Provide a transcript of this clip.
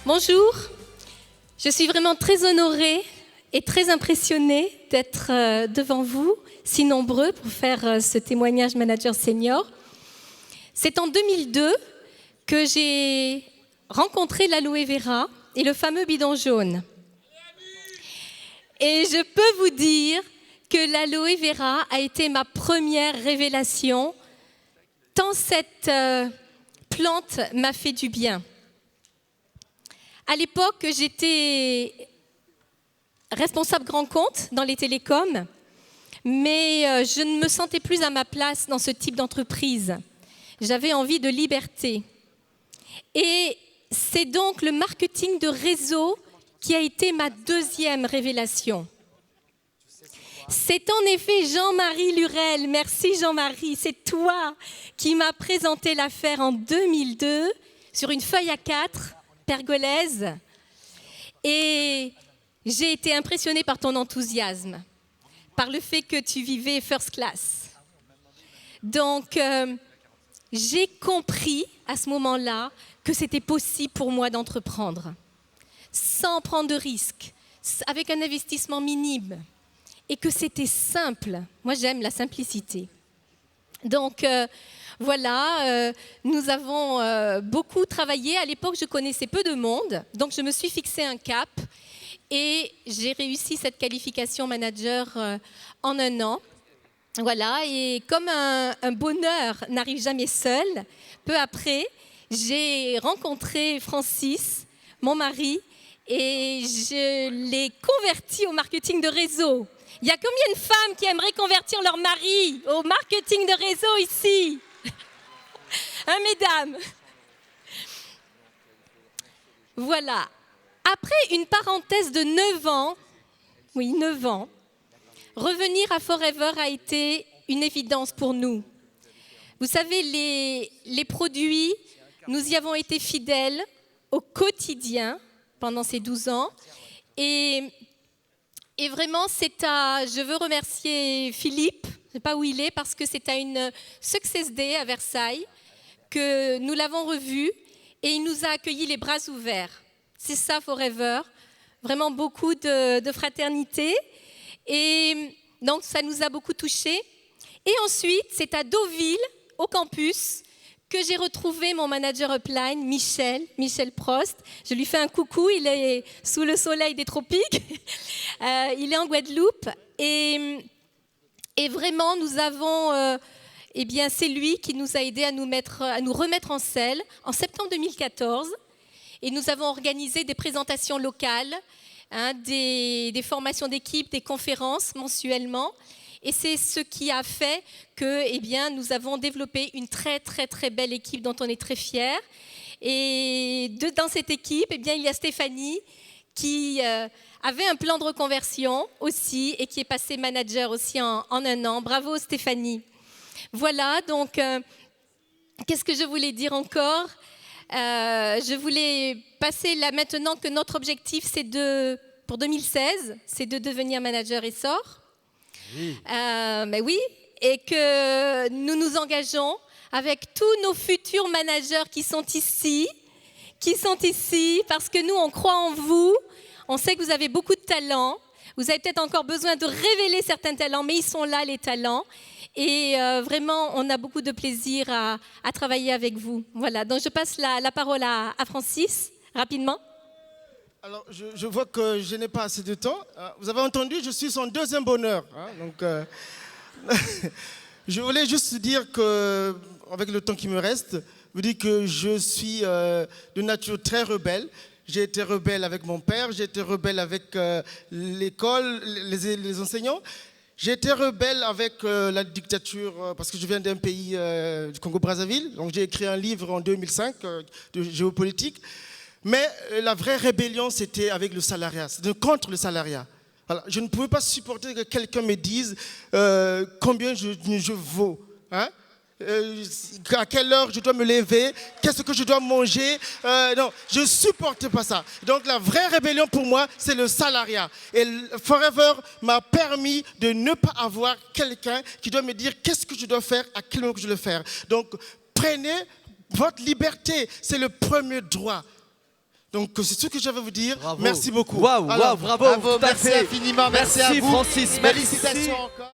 Bonjour, je suis vraiment très honorée et très impressionnée d'être devant vous, si nombreux, pour faire ce témoignage manager senior. C'est en 2002 que j'ai rencontré l'aloe vera et le fameux bidon jaune. Et je peux vous dire que l'aloe vera a été ma première révélation, tant cette plante m'a fait du bien. À l'époque, j'étais responsable grand compte dans les télécoms, mais je ne me sentais plus à ma place dans ce type d'entreprise. J'avais envie de liberté. Et c'est donc le marketing de réseau qui a été ma deuxième révélation. C'est en effet Jean-Marie Lurel, merci Jean-Marie, c'est toi qui m'as présenté l'affaire en 2002 sur une feuille A4 pergolaise, et j'ai été impressionnée par ton enthousiasme, par le fait que tu vivais first class. Donc, j'ai compris à ce moment-là que c'était possible pour moi d'entreprendre, sans prendre de risques, avec un investissement minime, et que c'était simple. Moi, j'aime la simplicité. Donc, voilà, nous avons beaucoup travaillé. À l'époque, je connaissais peu de monde, donc je me suis fixé un cap et j'ai réussi cette qualification manager en 1 an. Voilà, et comme un bonheur n'arrive jamais seul, peu après, j'ai rencontré Francis, mon mari, et je l'ai converti au marketing de réseau. Il y a combien de femmes qui aimeraient convertir leur mari au marketing de réseau ici? Hein, mesdames? Voilà. Après une parenthèse de 9 ans, oui, 9 ans, revenir à Forever a été une évidence pour nous. Vous savez, les produits, nous y avons été fidèles au quotidien pendant ces 12 ans. Et vraiment, je veux remercier Philippe, je ne sais pas où il est, parce que c'est à une Success Day à Versailles que nous l'avons revu et il nous a accueillis les bras ouverts. C'est ça, Forever. Vraiment beaucoup de fraternité. Et donc, ça nous a beaucoup touchés. Et ensuite, c'est à Deauville, au campus, que j'ai retrouvé mon manager upline, Michel Prost. Je lui fais un coucou, il est sous le soleil des tropiques. Il est en Guadeloupe. Et vraiment, nous avons... c'est lui qui nous a aidés à nous remettre en selle en septembre 2014. Et nous avons organisé des présentations locales, des formations d'équipe, des conférences mensuellement. Et c'est ce qui a fait que nous avons développé une très, très, très belle équipe dont on est très fiers. Et dans cette équipe, il y a Stéphanie qui avait un plan de reconversion aussi et qui est passée manager aussi en 1 an. Bravo Stéphanie. Voilà, donc, qu'est-ce que je voulais dire encore ? Je voulais passer là maintenant que notre objectif, pour 2016, c'est de devenir manager Essor. Oui. Oui, et que nous nous engageons avec tous nos futurs managers qui sont ici, parce que nous, on croit en vous, on sait que vous avez beaucoup de talents, vous avez peut-être encore besoin de révéler certains talents, mais ils sont là, les talents. Et vraiment, on a beaucoup de plaisir à travailler avec vous. Voilà, donc je passe la parole à Francis, rapidement. Alors, je vois que je n'ai pas assez de temps. Vous avez entendu, je suis son deuxième bonheur. Donc, je voulais juste dire que, avec le temps qui me reste, vous dire que je suis de nature très rebelle. J'ai été rebelle avec mon père, j'ai été rebelle avec l'école, les enseignants. J'ai été rebelle avec la dictature parce que je viens d'un pays du Congo-Brazzaville. Donc j'ai écrit un livre en 2005 de géopolitique. Mais la vraie rébellion, c'était avec le salariat, c'était contre le salariat. Voilà. Je ne pouvais pas supporter que quelqu'un me dise combien je vaux. À quelle heure je dois me lever, qu'est-ce que je dois manger. Non, je ne supportais pas ça. Donc la vraie rébellion pour moi, c'est le salariat. Et Forever m'a permis de ne pas avoir quelqu'un qui doit me dire qu'est-ce que je dois faire, à quel moment je dois le faire. Donc prenez votre liberté, c'est le premier droit. Donc c'est tout ce que j'avais à vous dire. Bravo. Merci beaucoup. Waouh, Alors, bravo, Bravo, tout à merci fait. infiniment, merci à vous. Francis, Félicitations merci. encore.